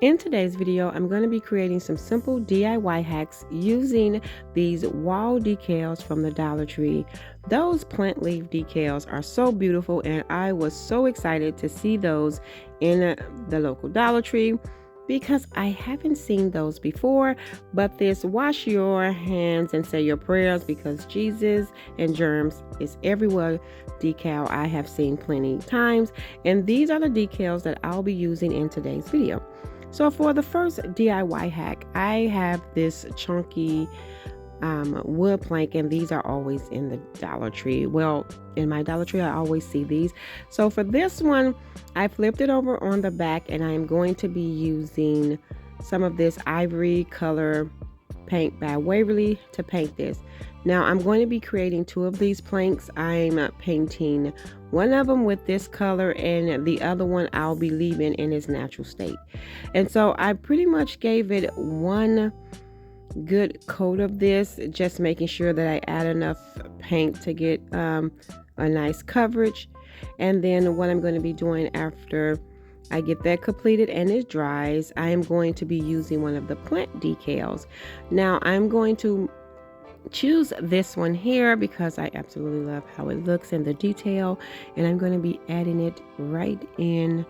In today's video, I'm going to be creating some simple DIY hacks using these wall decals from the Dollar Tree. Those plant leaf decals are so beautiful, and I was so excited to see those in the local Dollar Tree because I haven't seen those before. But this wash your hands and say your prayers because Jesus and germs is everywhere decal I have seen plenty times, and these are the decals that I'll be using in today's video. So for the first DIY hack, I have this chunky wood plank, and these are always in the Dollar Tree. Well, in my Dollar Tree, I always see these. So for this one, I flipped it over on the back, and I'm going to be using some of this ivory color paint by Waverly to paint this. Now I'm going to be creating two of these planks. I'm painting one of them with this color, and the other one I'll be leaving in its natural state. And so I pretty much gave it one good coat of this, just making sure that I add enough paint to get a nice coverage. And then what I'm going to be doing after I get that completed and it dries, I am going to be using one of the plant decals. Now I'm going to choose this one here because I absolutely love how it looks in the detail, and I'm going to be adding it right in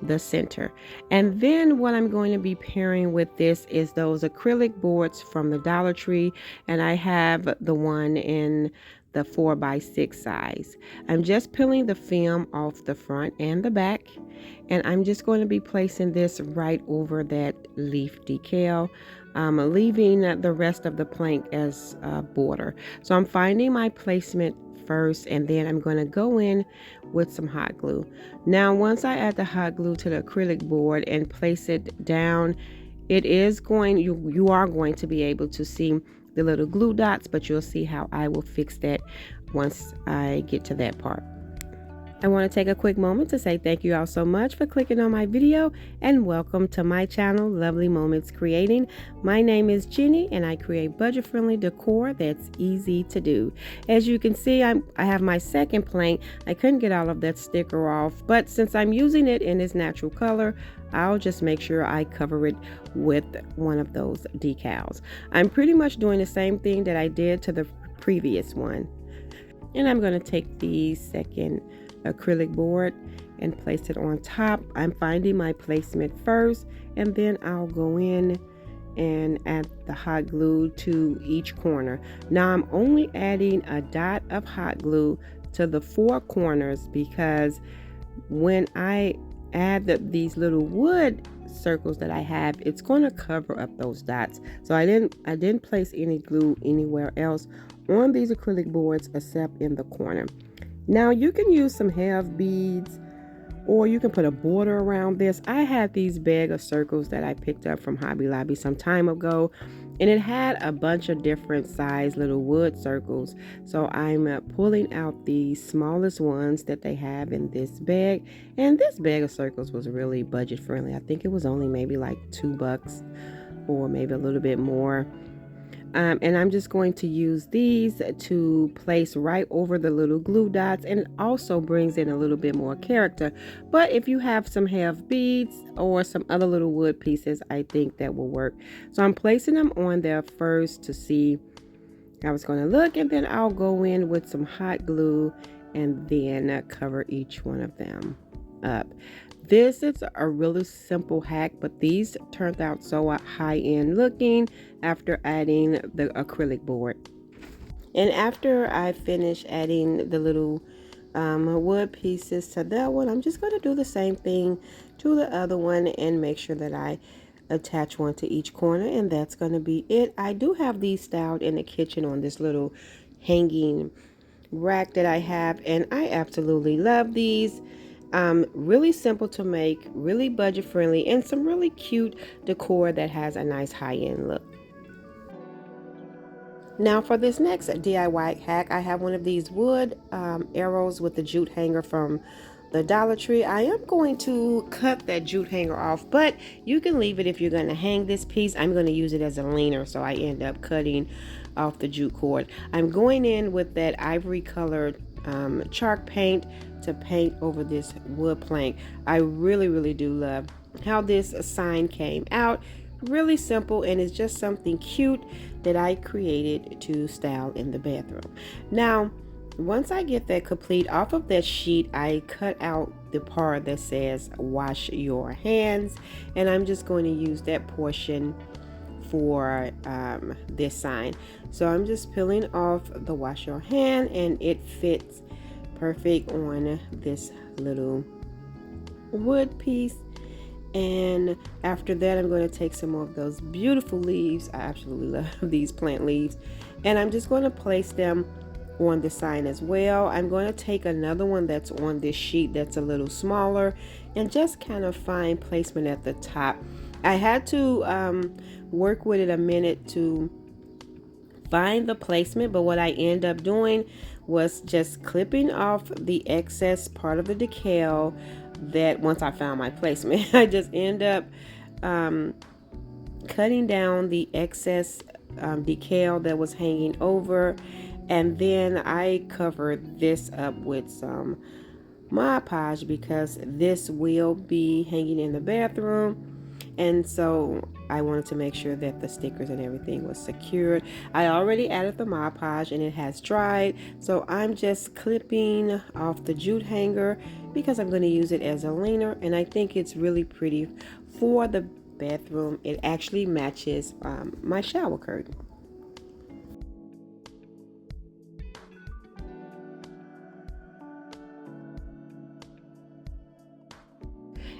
the center. And then what I'm going to be pairing with this is those acrylic boards from the Dollar Tree, and I have the one in the 4x6 size. I'm just peeling the film off the front and the back, and I'm just going to be placing this right over that leaf decal, leaving the rest of the plank as a border. So I'm finding my placement first, and then I'm going to go in with some hot glue. Now once I add the hot glue to the acrylic board and place it down, it is going, you are going to be able to see the little glue dots, but you'll see how I will fix that once I get to that part. I want to take a quick moment to say thank you all so much for clicking on my video, and welcome to my channel, Lovely Moments Creating. My name is Jenny, and I create budget-friendly decor that's easy to do. As you can see, I have my second plank. I couldn't get all of that sticker off, but since I'm using it in its natural color, I'll just make sure I cover it with one of those decals. I'm pretty much doing the same thing that I did to the previous one. And I'm going to take the second acrylic board and place it on top. I'm finding my placement first, and then I'll go in and add the hot glue to each corner. Now I'm only adding a dot of hot glue to the four corners because when I add these little wood circles that I have, it's going to cover up those dots. So I didn't place any glue anywhere else on these acrylic boards except in the corner. Now you can use some half beads, or you can put a border around this. I had these bag of circles that I picked up from Hobby Lobby some time ago, and it had a bunch of different size little wood circles. So I'm pulling out the smallest ones that they have in this bag, and this bag of circles was really budget friendly. I think it was only maybe like $2 or maybe a little bit more. And I'm just going to use these to place right over the little glue dots, and it also brings in a little bit more character. But if you have some half beads or some other little wood pieces, I think that will work. So I'm placing them on there first to see how it's going to look, and then I'll go in with some hot glue and then cover each one of them up. This is a really simple hack, but these turned out so high-end looking after adding the acrylic board. And after I finish adding the little wood pieces to that one, I'm just going to do the same thing to the other one and make sure that I attach one to each corner, and that's going to be it. I do have these styled in the kitchen on this little hanging rack that I have, and I absolutely love these. Really simple to make, really budget friendly, and some really cute decor that has a nice high-end look. Now for this next DIY hack, I have one of these wood arrows with the jute hanger from the Dollar Tree. I am going to cut that jute hanger off, but you can leave it if you're going to hang this piece. I'm going to use it as a leaner, so I end up cutting off the jute cord. I'm going in with that ivory colored chalk paint to paint over this wood plank. I really do love how this sign came out. Really simple, and it's just something cute that I created to style in the bathroom. Now, once I get that complete, off of that sheet, I cut out the part that says wash your hands, and I'm just going to use that portion for this sign. So I'm just peeling off the wash your hand, and it fits perfect on this little wood piece. And after that, I'm going to take some of those beautiful leaves. I absolutely love these plant leaves, and I'm just going to place them on the sign as well. I'm going to take another one that's on this sheet that's a little smaller and just kind of find placement at the top. I had to work with it a minute to find the placement, but what I end up doing was just clipping off the excess part of the decal. That once I found my placement, I just end up cutting down the excess decal that was hanging over, and then I covered this up with some Mod Podge because this will be hanging in the bathroom, and so I wanted to make sure that the stickers and everything was secured. I already added the Mod Podge and it has dried, so I'm just clipping off the jute hanger because I'm going to use it as a leaner, and I think it's really pretty for the bathroom. It actually matches my shower curtain.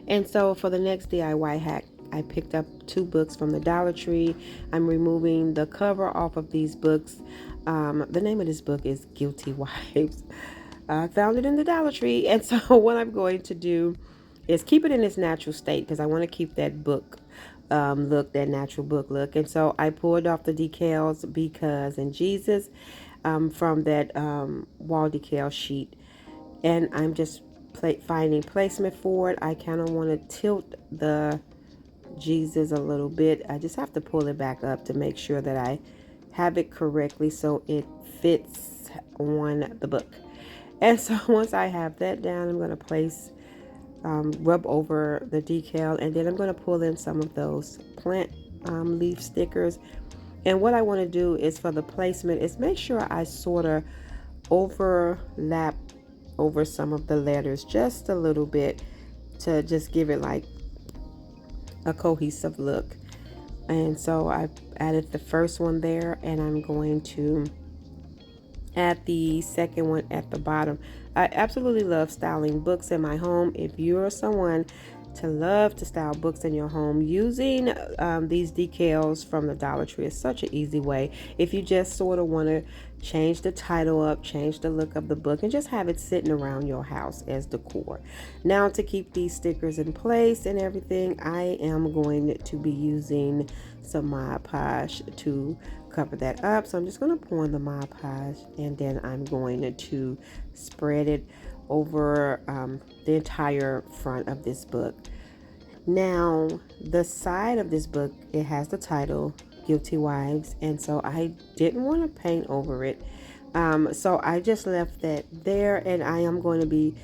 And so for the next DIY hack, I picked up 2 books from the Dollar Tree. I'm removing the cover off of these books. The name of this book is Guilty Wives. I found it in the Dollar Tree. And so what I'm going to do is keep it in its natural state because I want to keep that book look, that natural book look. And so I pulled off the decals because in Jesus from that wall decal sheet. And I'm just finding placement for it. I kind of want to tilt the Jesus a little bit. I just have to pull it back up to make sure that I have it correctly so it fits on the book. And so once I have that down, I'm going to place rub over the decal, and then I'm going to pull in some of those plant leaf stickers. And what I want to do is for the placement is make sure I sort of overlap over some of the letters just a little bit to just give it like a cohesive look. And so I added the first one there, and I'm going to add the second one at the bottom. I absolutely love styling books in my home. If you're someone to love to style books in your home, using these decals from the Dollar Tree is such an easy way. If you just sort of want to change the title up, change the look of the book, and just have it sitting around your house as decor. Now, to keep these stickers in place and everything, I am going to be using some Mod Podge to cover that up. So I'm just going to pour in the Mod Podge, and then I'm going to spread it over the entire front of this book. Now, the side of this book, it has the title Guilty Wives, and so I didn't want to paint over it. So I just left that there, and I am going to be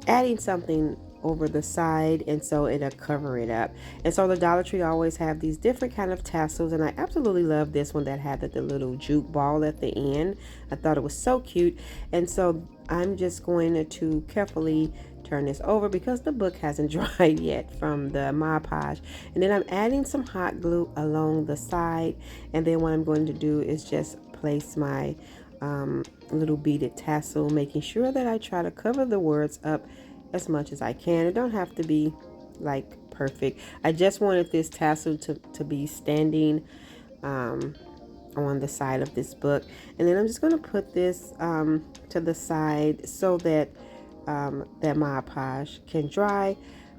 adding something over the side, and so it'll cover it up. And so the Dollar Tree always have these different kind of tassels, and I absolutely love this one that had the little jute ball at the end. I thought it was so cute, and so I'm just going to carefully turn this over because the book hasn't dried yet from the Mod Podge. And then I'm adding some hot glue along the side, and then what I'm going to do is just place my little beaded tassel, making sure that I try to cover the words up as much as I can. It don't have to be like perfect. I just wanted this tassel to be standing on the side of this book, and then I'm just going to put this to the side so that that Mod Podge can dry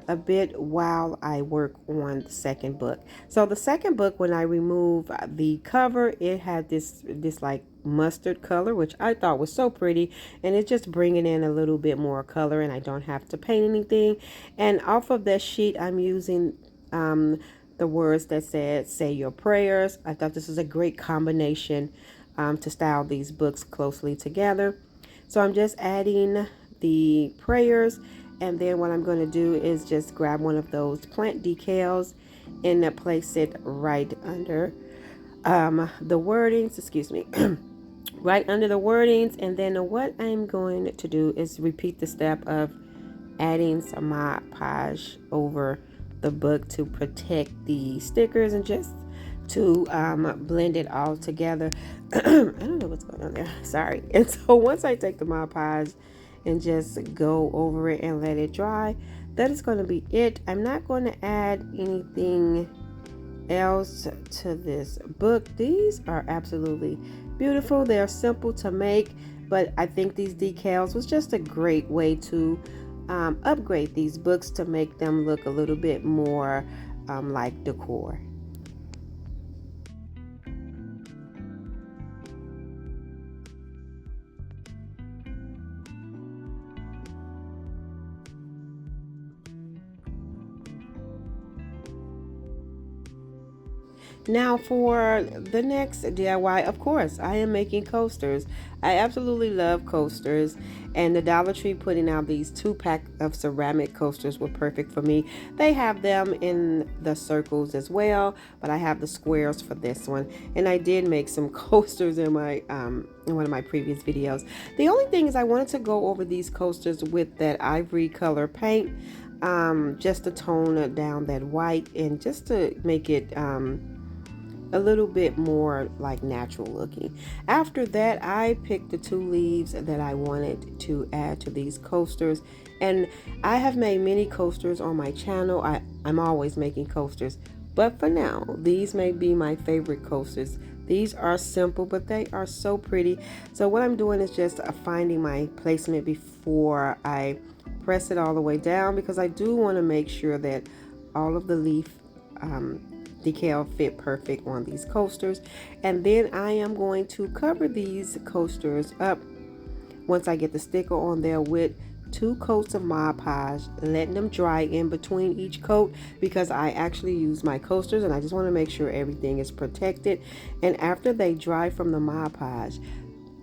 a bit while I work on the second book. So the second book, when I remove the cover, it had this like mustard color, which I thought was so pretty, and it's just bringing in a little bit more color, and I don't have to paint anything. And off of that sheet, I'm using the words that said say your prayers. I thought this was a great combination to style these books closely together. So I'm just adding the prayers, And then what I'm going to do is just grab one of those plant decals and place it right under the wordings, excuse me, right under the wordings. And then what I'm going to do is repeat the step of adding some Mod Podge over the book to protect the stickers and just to blend it all together. I don't know what's going on there, sorry. And so once I take the Mod Podge and just go over it and let it dry, that is going to be it. I'm not going to add anything else to this book. These are absolutely beautiful. They're simple to make, but I think these decals was just a great way to upgrade these books to make them look a little bit more like decor. Now for the next DIY, of course, I am making coasters. I absolutely love coasters, and the Dollar Tree putting out these 2-pack of ceramic coasters were perfect for me. They have them in the circles as well, but I have the squares for this one. And I did make some coasters in my in one of my previous videos. The only thing is I wanted to go over these coasters with that ivory color paint, just to tone down that white and just to make it a little bit more like natural looking. After that, I picked the 2 leaves that I wanted to add to these coasters, and I have made many coasters on my channel. I'm always making coasters, but for now, these may be my favorite coasters. These are simple, but they are so pretty. So what I'm doing is just finding my placement before I press it all the way down, because I do want to make sure that all of the leaf decal fit perfect on these coasters. And then I am going to cover these coasters up once I get the sticker on there with 2 coats of Mod Podge, letting them dry in between each coat, because I actually use my coasters and I just want to make sure everything is protected. And after they dry from the Mod Podge,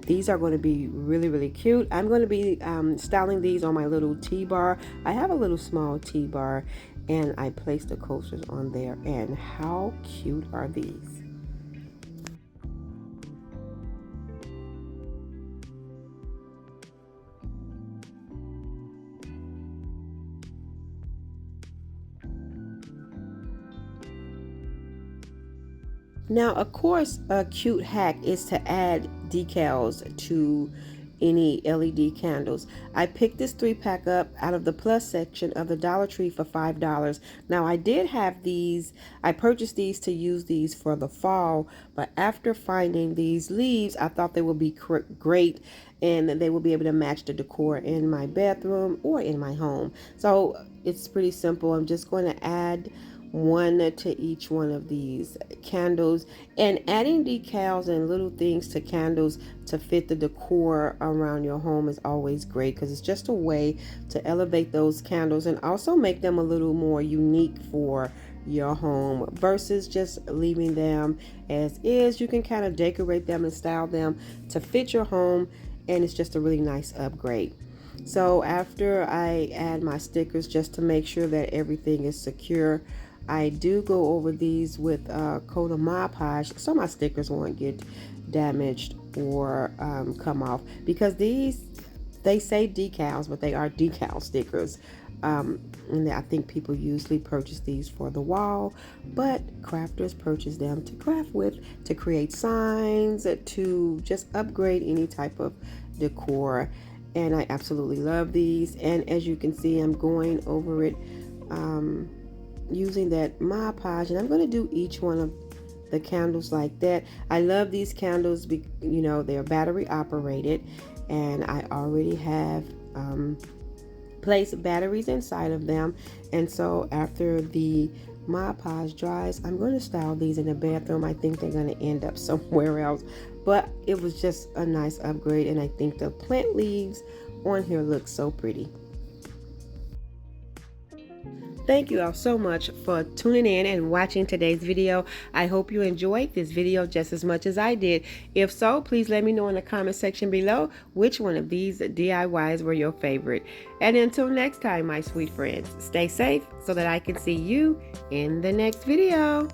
these are going to be really cute. I'm going to be styling these on my little T-bar. I have a little small T-bar, and I placed the coasters on there. And how cute are these? Now, of course, a cute hack is to add decals to any LED candles. I picked this 3-pack up out of the plus section of the Dollar Tree for $5. Now, I did have these, I purchased these to use these for the fall, but after finding these leaves, I thought they would be great and they will be able to match the decor in my bathroom or in my home. So it's pretty simple. I'm just going to add one to each one of these candles, and adding decals and little things to candles to fit the decor around your home is always great, because it's just a way to elevate those candles and also make them a little more unique for your home versus just leaving them as is. You can kind of decorate them and style them to fit your home, and it's just a really nice upgrade. So after I add my stickers, just to make sure that everything is secure, I do go over these with a coat of Mod Podge so my stickers won't get damaged or come off, because these, they say decals, but they are decal stickers. And I think people usually purchase these for the wall, but crafters purchase them to craft with, to create signs, to just upgrade any type of decor. And I absolutely love these. And as you can see, I'm going over it using that Mod Podge, and I'm going to do each one of the candles like that. I love these candles, you know, they're battery operated, and I already have placed batteries inside of them. And so after the Mod Podge dries, I'm going to style these in the bathroom. I think they're going to end up somewhere else, but it was just a nice upgrade, and I think the plant leaves on here look so pretty. Thank you all so much for tuning in and watching today's video. I hope you enjoyed this video just as much as I did. If so, please let me know in the comment section below which one of these DIYs were your favorite. And until next time, my sweet friends, stay safe so that I can see you in the next video.